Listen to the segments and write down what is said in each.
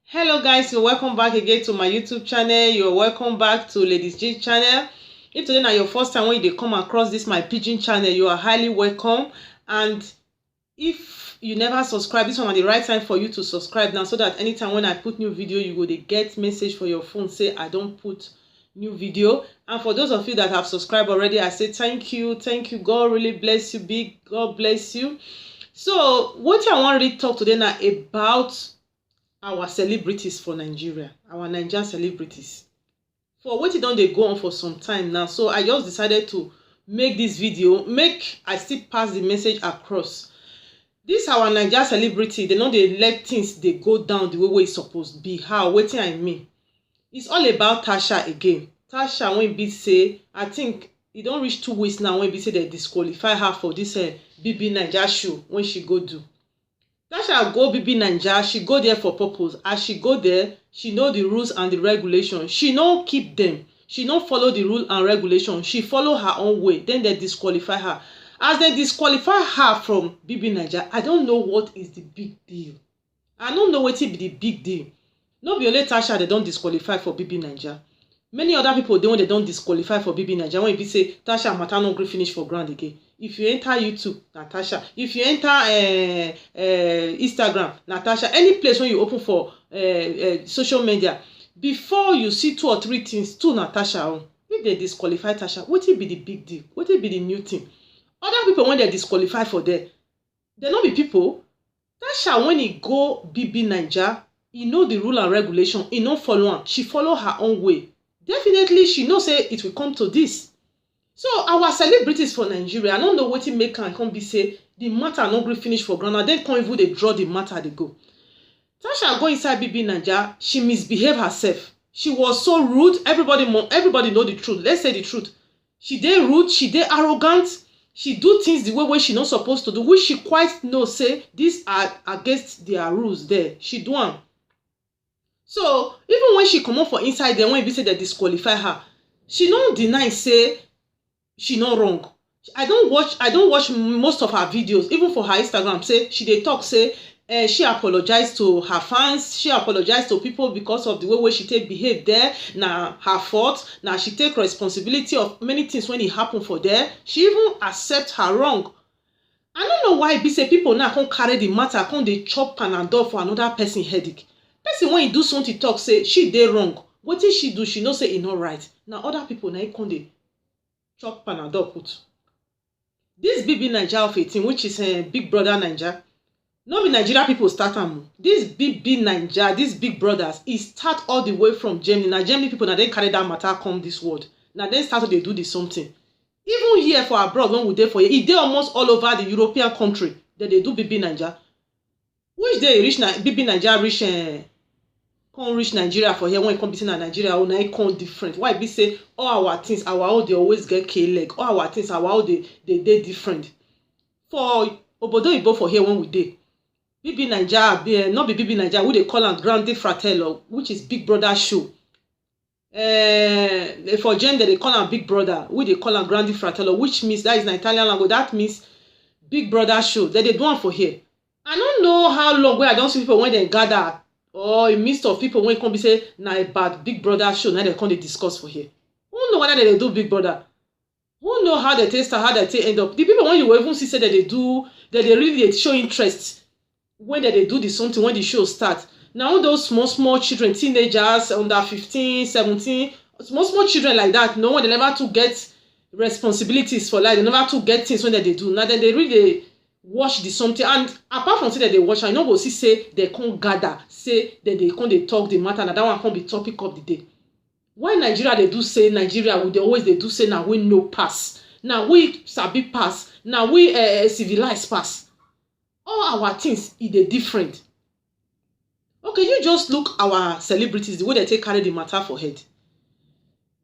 Hello guys, you're welcome back again to my YouTube channel. You're welcome back to Ladies G channel. If today na your first time when you come across this my pidgin channel, you are highly welcome. And if you never subscribe, this one is the right time for you to subscribe now, so that anytime when I put new video, you go to get message for your phone say I don't put new video. And for those of you that have subscribed already, I say thank you. God really bless you, big God bless you. So what I want to really talk today now about our celebrities for Nigeria, our Nigerian celebrities. For what don dey go on for some time now, so I just decided to make this video, make I still pass the message across. This our Nigerian celebrity, they no dey let things dey go down the way e suppose be. How? Wetin I mean? It's all about Tasha again. Tasha, when be say, I think e don reach 2 weeks now when be say they disqualify her for this BB Naija show when she go do. Tasha go BB Naija, she go there for purpose. As she go there, she know the rules and the regulations. She no keep them. She no follow the rule and regulations. She follow her own way. Then they disqualify her. As they disqualify her from BB Naija, I don't know what is the big deal. I don't know what be the big deal. No be only Tasha they don't disqualify for BB Naija. Many other people they don't disqualify for BB Naija. When you say Tasha matter no gree finish for ground again. If you enter YouTube, Natasha. If you enter Instagram, Natasha. Any place when you open for social media, before you see 2 or 3 things, to Natasha. If they disqualify Tasha, what will be the big deal? What will be the new thing? Other people when they disqualify for there, they no be people. Tasha when he go BB Naija, he know the rule and regulation. He no follow am. She follow her own way. Definitely, she know say it will come to this. So our celebrities for Nigeria, I don't know wetin make am come be say the matter no gree finish for ground, and then come even dey draw the matter dey go. Tasha go inside BB Naija, she misbehave herself. She was so rude. Everybody know the truth. Let's say the truth. She dey rude, she dey arrogant. She do things the way she not supposed to do, which she quite know say these are against their rules there. She do am. So even when she comot for inside there, when e be say they disqualify her, she no deny say she no wrong. I don't watch most of her videos, even for her Instagram. Say she dey talk say she apologized to her fans, she apologized to people because of the way she take behave there. Now her fault. Now she take responsibility of many things when it happen for there. She even accept her wrong. I don't know why be say people now can't carry the matter, can't they chop Panadol for another person headache. Person when he do something talk say she dey wrong. What did she do? She know say e not right. Now other people now can't they chop Panadol put. This BB Naija of 18, which is Big Brother Naija, no be Nigeria people start am. This BB Naija, these big brothers, e start all the way from Germany. Now Germany people now they carry that matter come this world. Now they start to they do this something. Even here for abroad when we dey for here, e dey almost all over the European country that they do BB Naija. Which day reach BB Naija reach come reach Nigeria for here when it come be Nigeria or na come different. Why be say all our things, our own they always get K-leg. All our things, our own they different. For obodo ibo for here when we dey, BB Naija, not be BB Naija, we they call am Grande Fratello, which is Big Brother show. For gender they call am Big Brother, we they call am Grande Fratello, which means that is an Italian language. That means Big Brother show. That they do one for here. I don't know how long where I don't see people when they gather, or a midst of people when it come be say na about Big Brother show, now they come they discuss for here. Who know whether they do Big Brother? Who know how they taste, how they end up? The people when you will even see say that they do, that they really show interest when they do this something when the show start. Now those small children, teenagers under 15, 17, small children like that, no when they never to get responsibilities for life, they never to get things when they do. Now then they really watch the something, and apart from say that they watch, I know go see say they can't gather, say that they can't they talk the matter, and that one can't be topic of the day. Why Nigeria they do say Nigeria, they always they do say now we no pass, now we sabi pass, now we civilized pass. All our things is different. Okay, you just look our celebrities, the way they take carry the matter for head.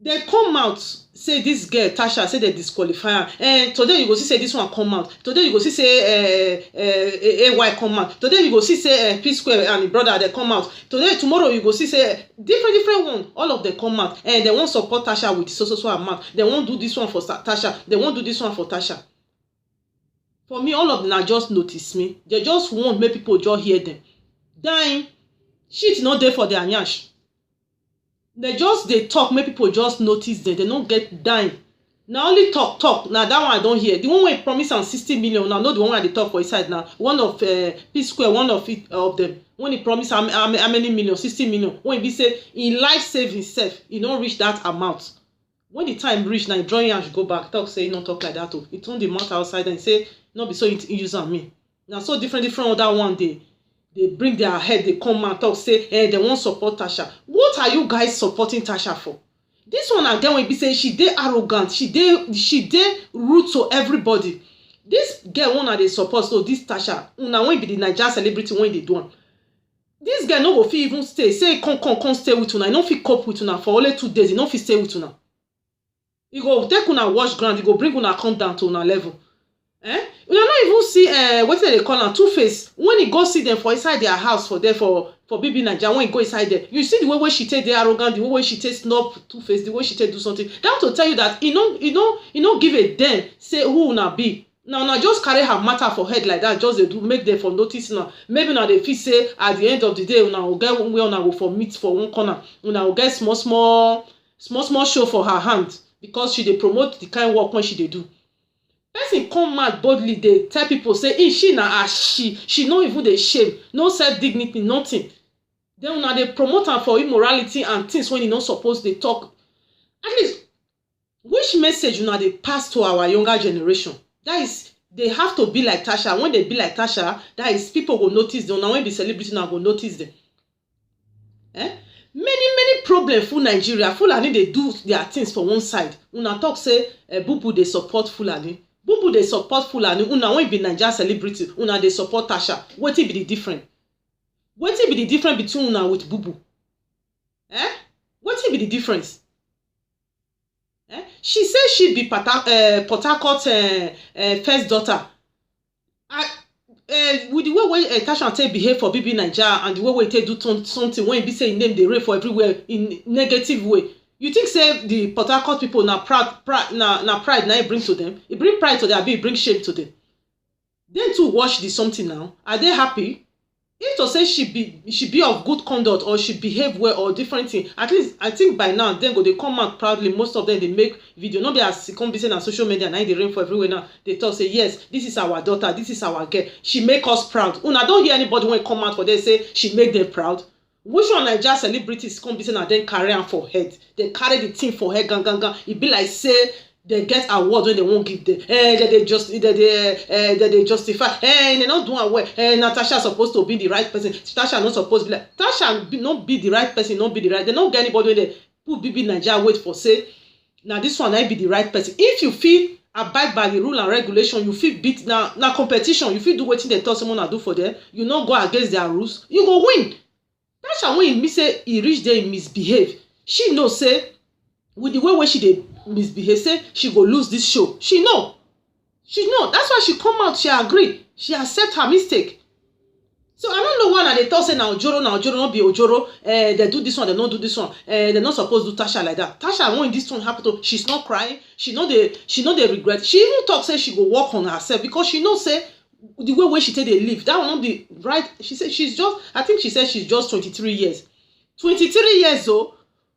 They come out say this girl Tasha say they disqualify her. Today you go see say this one come out. Today you go see say AY come out. Today you go see say P Square and the brother they come out. Tomorrow you go see say different one. All of them come out and they won't support Tasha with so amount. They won't do this one for Tasha. They won't do this one for Tasha. For me, all of them are just notice me. They just want make people just hear them. Dying. shit no dey for their yansh. They talk make people just notice them. They no get dime. Na only talk na that one I don hear. The one wey promise am 60 million na no the one wey I dey talk for inside na one of P Square, one of them when he promise how many million, 60 million, when he say in life savings sef e no reach that amount. When the time reach na he join yansh go back talk say he no talk like that o. He turn the mouth outside and say no be so he use am mean. Na so different other one dey bring their head, dey come and talk say they wan support Tasha. What are you guys supporting Tasha for? This one again wey be say she dey arrogant, she dey rude to everybody. This girl una dey support, so this Tasha una wey be the Naija celebrity wey dey do am. This girl no go fit even stay say come stay with una. E no fit cope with una for only 2 days. E no fit stay with una. E go take una wash ground. E go bring una come down to una level. Una no even see wetin they call am two-face. When he go see them for inside their house for there for BB Naija, when he go inside there, you see the way she take dey arrogant, the way she take snub two-face, the way she take do something. That to tell you that he no give a damn say who una be. Now una just carry her matter for head like that, just dey do make them for notice now. Maybe now they feel say at the end of the day una go get one way, una go for meet for one corner, una go get small show for her hand because she dey promote the kind work when she dey do. Person come mad boldly dey tell people say she na as she no even dey shame, no self dignity, nothing. Then una dey promote am for immorality and things when e no suppose dey talk. At least which message una dey pass to our younger generation? That is, they have to be like Tasha. When they be like Tasha, that is, people go notice them. Now when be celebrity now go notice them. Many problems full Nigeria. Fulani they do their things for one side. Una talk say Bubu they support Fulani. Bubu they support Fulani. Una when be Nigeria celebrity, una they support Tasha. Wetin be the difference? Wetin be the difference between una with Bubu? Wetin be the difference? She say she be Port Harcourt first daughter. With the way Tasha take behave for BB Naija and the way take do something when be say name dey rape for everywhere in negative way. You think say the Port Harcourt people na pride na e bring to them? E bring pride to them, abi e bring shame to them? Them too watch the something now. Are they happy? If to say she be of good conduct or she behave well or different thing, at least I think by now then go they come out proudly. Most of them they make video. Not be as come be saying on social media now they rain for everywhere now. They talk say yes, this is our daughter, this is our girl. She make us proud. Una don't hear anybody when come out for them say she make them proud. Which one Naija celebrities come be saying and then carry am for head? They carry the thing for head gang. It be like say they get award when they won't give them. They justify. They not doing well. Natasha supposed to be the right person. Tasha not supposed to be like Tasha. Not be the right person. Not be the right. They don't get anybody when they put BB Naija wait for say. Now this one I be the right person. If you feel abide by the rule and regulation, you feel beat now competition. You feel do what they tell someone to do for them. You not go against their rules. You go win. Tasha when he say he reach there he misbehave. She know say with the way she dey misbehave say she go lose this show. She know. That's why she come out. She agree. She accept her mistake. So I don't know why they talk say now Ojoro not be Ojoro. They do this one, they don't do this one. They're not supposed to do Tasha like that. Tasha when this one happen to, she's not crying. She know they regret. She even talk say she go work on herself because she know say the way she take they live that will not be right. She said I think she said she's just 23 years. 23 years though.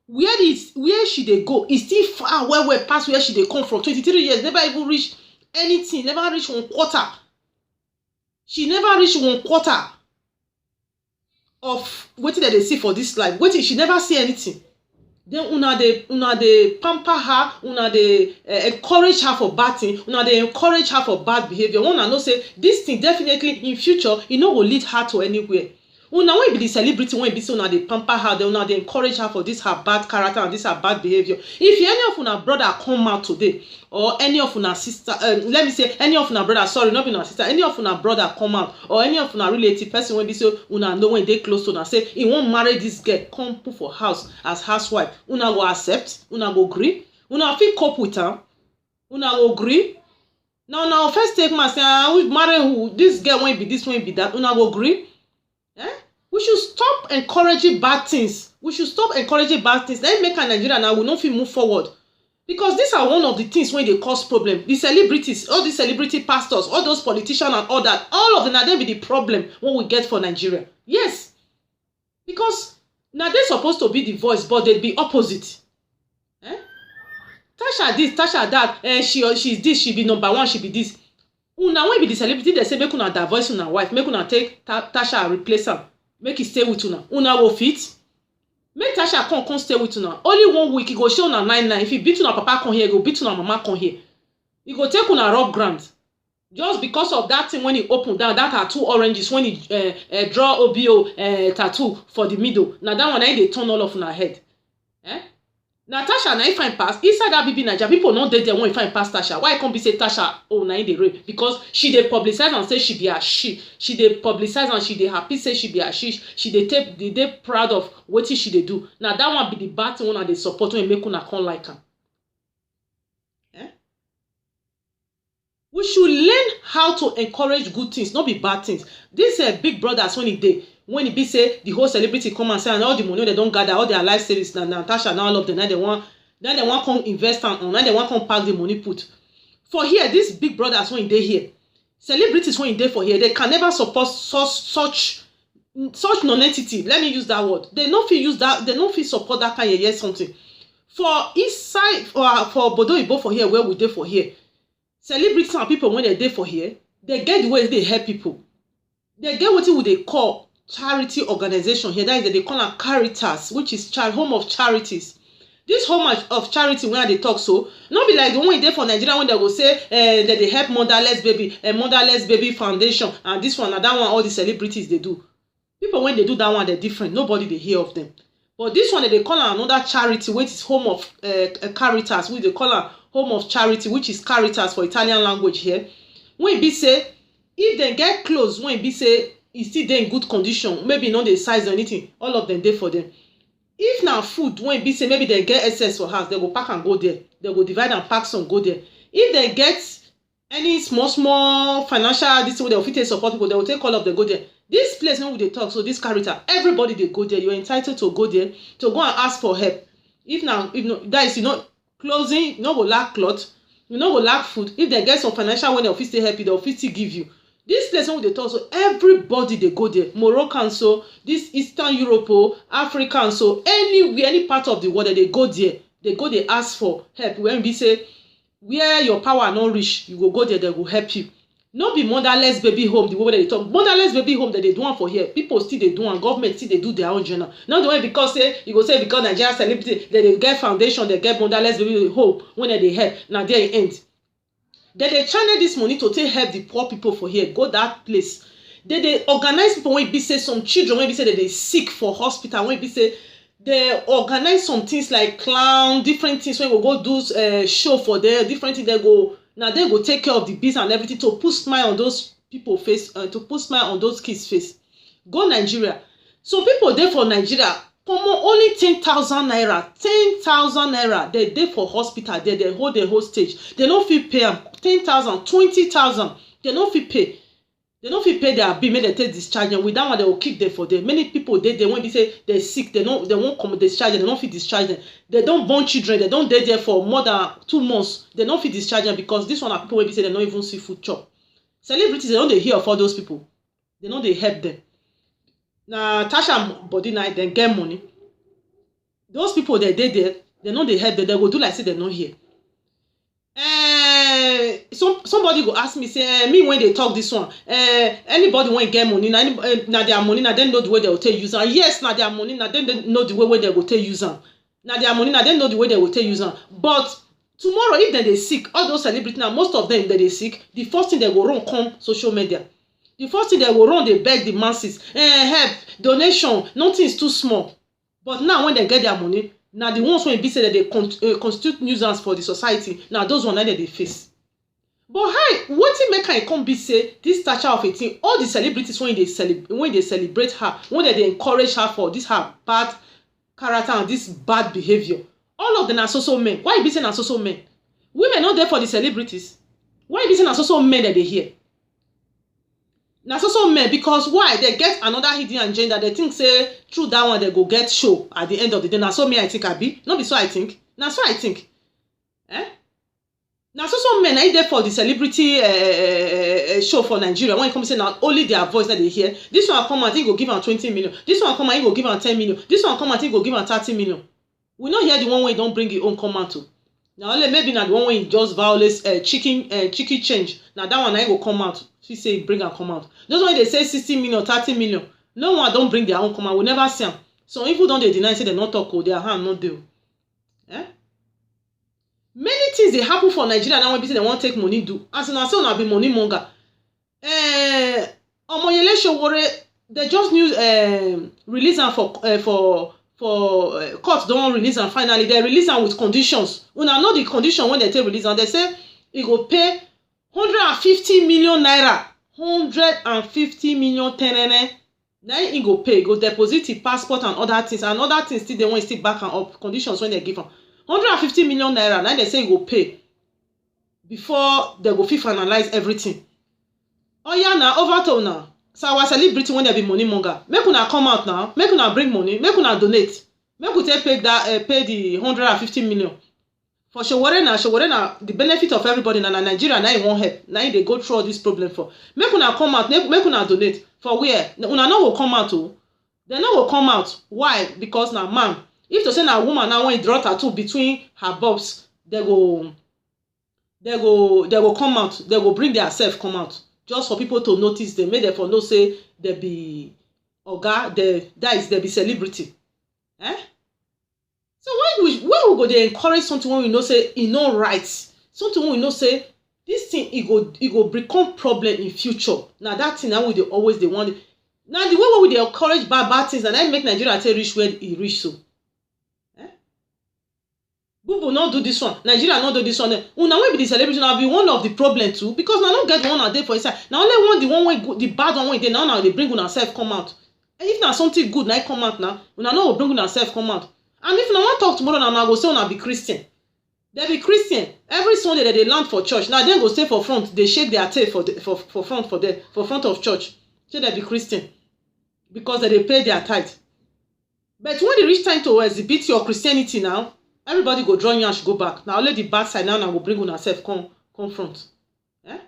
Where she dey go is still far well past where she dey come from. 23 years never even reach anything, never reach 1/4. She never reach 1/4 of wetin dem dey see for this life. Wetin she never see anything. Then una dey pamper her, una dey encourage her for bad thing, una dey encourage her for bad behavior. Una know say this thing definitely in future e no go lead her to anywhere. Una when be the celebrity when be say una dey pamper her, then una dey encourage her for this her bad character and this her bad behavior. If any of una brother come out today, or any of una sister, let me say any of una brother, sorry, not be una sister, any of una brother come out, or any of una relative person when be say una know when they close to una say he won't marry this girl, come put for house as housewife, una go accept, una go agree, una fit cope with her, una go agree. Now first take man say we marry who this girl when be this when be that, una go agree. We should stop encouraging bad things. Then make a Nigeria now will not feel move forward. Because these are one of the things when they cause problem. The celebrities, all these celebrity pastors, all those politicians and all that, all of them are then be the problem when we get for Nigeria. Yes. because now they supposed to be the voice, but they be opposite. Eh? Tasha this, Tasha that, she's this, she be number one, she be this. Una when be the celebrity, they say make una divorce una wife, make una take Tasha and replace her, make it stay with una. Una will fit. Make Tasha come stay with una. Only 1 week, he go show una 9-9. If he beat una papa come here, he go beat una mama come here. He go take una rub ground. Just because of that thing when he open down, that are 2 oranges, when he draw OBO tattoo for the middle. Now that one, they turn all of una head. Eh? Natasha, now if I pass, inside that BB Nigeria, people not dead there when you find pass Tasha. Why can't be say Tasha, oh, now they rape? Because she dey publicize and say she be a she. She dey publicize and she dey happy say she be a she dey proud of what she dey do. Now that one be the bad thing when they support when make una come like her. We should learn how to encourage good things, not be bad things. This big brothers when he be say the whole celebrity come and say and all the money they don't gather, all their life savings, Natasha now all of them, now they want come invest and now they want come pack the money put. For here, these big brothers when they here, celebrities when they for here, they can never support such non-entity. Let me use that word. They no fit use that, they no fit support that kind of yes something. For east side for Bodo Ibo for here, where we dey for here. Celebrities and people when they dey for here, they get the way they help people. They get what they call charity organization here. That is they call them Caritas, which is home of charities. This home of charity when they talk so, not be like the one they for Nigeria when they go say that they help motherless baby foundation and this one and that one all the celebrities they do. People when they do that one they're different. Nobody they hear of them. But this one they call another charity which is home of Caritas, which they call home of charity, which is Caritas for Italian language here. When be say if they get close, when be say e still dey in good condition, maybe no dey size or anything, all of them dey for them. If na food when be say maybe they get excess for house, they go pack and go there. They go divide and pack some go there. If they get any small financial this way they fit support people, they will take all of them go there. This place when we dey talk, so this Caritas, everybody dey go there. You're entitled to go there to go and ask for help. If no, that is clothing, you no go lack cloth, you no go lack food. If they get some financial when they fit help you, they fit still give you. This place when they talk, so everybody they go there. Moroccan, so this Eastern Europe, African, so anywhere, any part of the world they go there. They go they ask for help. When we say where your power not reach, you go there, they will help you. Not be motherless baby home, the way they talk. Motherless baby home that they do one for here. People still they do and government still they do their own journal. Not the way because you go say because Nigeria celebrity they get foundation, they get motherless baby home when they help. Now they end. Then they channel this money to take help the poor people for here. Go that place. They organize people when be say some children when be say that they sick for hospital, when be say they organize some things like clown, different things when we go do show for them, different things they go. Now they go take care of the biz and everything to put smile on those people face, to put smile on those kids face. Go Nigeria. So people there for Nigeria, only 10,000 naira, 10,000 naira. They there for hospital. They hold the hostage. They don't feel pay them 10,000, 20,000. They don't feel pay. They don't feel pay their bill. Make they take discharge. And with that one, they will kick them for them. Many people they won't be say they're sick. They won't come discharge. They don't feel discharge them. They don't born children. They don't dey there for more than 2 months. They don't feel discharge them because this one are people will be say they don't even see food chop. Celebrities they don't they hear of all those people. They know they help them. Now Tasha body night then get money. Those people they there. They know they help them. They go do like say they not here. Somebody go ask me say me when they talk this one anybody when get money na their money na dem know the way they will take use am. Yes, na their money na dem know the way they go take use am. Na their money na dem know the way they will take use am. But tomorrow if they sick, all those celebrities now most of them they sick, the first thing they go run come social media. The first thing they go run they beg the masses help, donation, nothing is too small. But now when they get their money, now the ones when be say that they constitute nuisance for the society, now those ones that they face. But hi, what make I come be say this stature of a thing, all the celebrities when they celebrate her, when they encourage her for this her bad character and this bad behavior, all of them are social men. Why be saying are social men? Women not there for the celebrities. Why be saying are social men that they hear? Now social men because why they get another hidden agenda. They think say through that one they go get show at the end of the day. Now so me I think I be not be so I think. Now so I think. Now so men are there for the celebrity show for Nigeria. When it comes to now only their voice that they hear. This one come and he go give am 20 million. This one come and he go give am 10 million. This one come and he go give am 30 million. We not hear the one way don't bring his own come out to. Now only maybe now the one way just violates chicken change. Now that one I go come out. She say bring and come out. Those one they say 60 million, 30 million. No one don't bring their own come out. We never see them. So if we don't they deny say they not talk or their hand not do. Eh? Many things dey happen for Nigeria now when people say they wan take money do. As una say una be money monger. Omoyele Sowore they just release am for court don release am finally. They release am with conditions. Una know the condition when they take release am. They say e go pay 150 million naira. 150 million tenene. Na e go pay. E go deposit the passport and other things. And other things still they want still back am up. Conditions when they give am. 150 million naira. Now they say e go pay before they go fit finalize everything. Oh yeah, now over to now. So our celebrity when they be money monger. Make una come out now. Make una bring money. Make una donate. Make we take pay the 150 million. For Sowore na the benefit of everybody na Nigeria na e wan help. Na they go through all this problem for. Make una come out. Make una donate. For where? Una no go come out o. They no go come out. Why? Because na man. If to say na woman now when e draw tattoo between her bobs, they go come out. They go bring their self come out. Just for people to notice them. Make them for know say they be oga, they be celebrity. Eh? So why we go dey encourage something when we know say e no right? Something when we know say this thing e go become problem in future. Now that thing now we dey always dey want. Now the way we dey encourage bad things and that make Nigeria take reach where e reach so. Bubu not do this one. Nigeria not do this one. Una wey be the celebrity now be one of the problem too because na no get one a day for inside. Now only one the one way good, the bad one way dey now they bring una self come out. And if na something good na come out now, una no go bring una self come out. And if una wan talk tomorrow na go say una be Christian. They be Christian. Every Sunday that they land for church. Now they go stay for front. They shake their tail for front of church. Say they be Christian because they pay their tithe. But when they reach time to exhibit your Christianity now, everybody go draw yansh go back. Now only the bad side now go bring una self come front. Eh?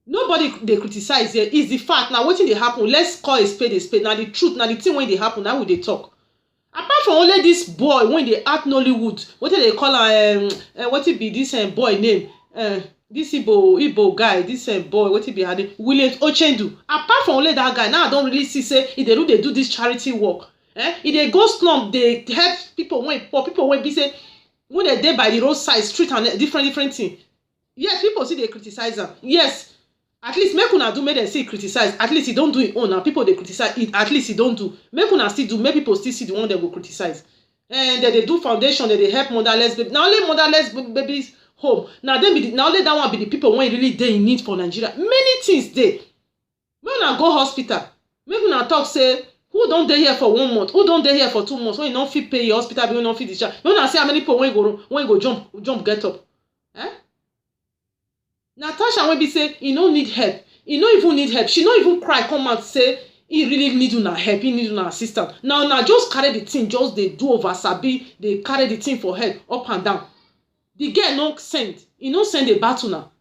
Nobody they criticize here. Is the fact now wetin dey happen. Let's call a spade a spade. Now the truth, now the thing when they happen, now we dey talk. Apart from only this boy when they act Nollywood, what they call what it be this boy name? This Igbo guy, this boy, what it be her name? William Ochendu. Apart from only that guy, now I don't really see say if they do this charity work. If they go slum, they help people when poor people when be say when they dey by the roadside street and different thing. Yes, people see they criticize them. Yes, at least make una do make them see criticize. At least he don't do it own and people they criticize it. At least he don't do. Make una still do. Make people still see the one they go criticize. And they do foundation. They help motherless babies. Now only motherless babies home. Now only that one be the people when really they in need for Nigeria. Many things they. Make una go hospital. Make una talk say. Who don't dey here for 1 month? Who don't dey here for 2 months? When you don't fit pay your hospital bill, you don't fit discharge. You don't see how many people when you go jump get up. Eh? Natasha when be say he no need help. He no even need help. She no even cry come out say he really need una help. He need una assistance. Now just carry the thing. Just they do over sabi. They carry the thing for head up and down. The girl no send. He no send a battle now.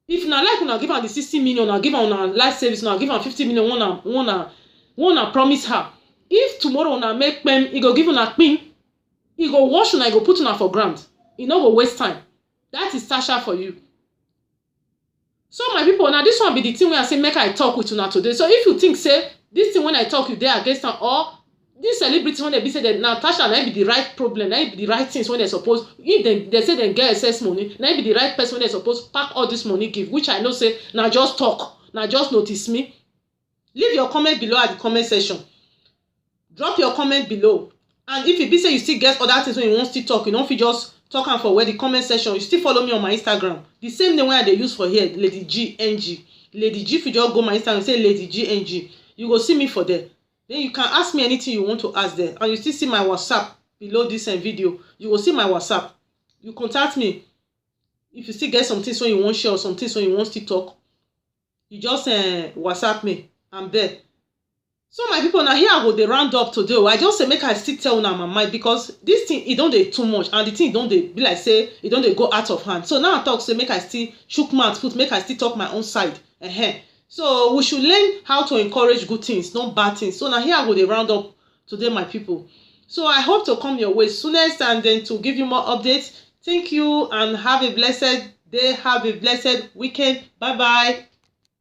If na like una give her the 60 million, na give her una life service, na give her 50 million. Wanna promise her if tomorrow una make pem he go give una pin he go wash una he go put una for ground he no go waste time. That is Tasha for you. So my people, now this one be the thing where I say make I talk with una today. So if you think say this thing when I talk you there against them or this celebrity when they be say that now Tasha na be the right problem na be the right things when they suppose if they say they get excess money na be the right person when they suppose pack all this money give which I know say now just talk now just notice me. Leave your comment below at the comment section. Drop your comment below. And if you be say you still get other things when you want to talk, you don't feel just talk and for where the comment section. You still follow me on my Instagram. The same name where they use for here, Lady G NG. Lady G, if you just go my Instagram and say Lady G NG, you go see me for there. Then you can ask me anything you want to ask there. And you still see my WhatsApp below this video. You will see my WhatsApp. You contact me. If you still get some things when you want to share or some things when you want to talk, you just WhatsApp me. I'm there. So my people, now here I go dey round up today. I just say make I still tell una my mind, because this thing e don dey too much, and the thing don dey be like say e don dey go out of hand. So now I talk say make I still chook mouth put, make I still talk my own side. So we should learn how to encourage good things, not bad things. So now here I go dey round up today, my people. So I hope to come your way soonest, and then to give you more updates. Thank you, and have a blessed day. Have a blessed weekend. Bye bye.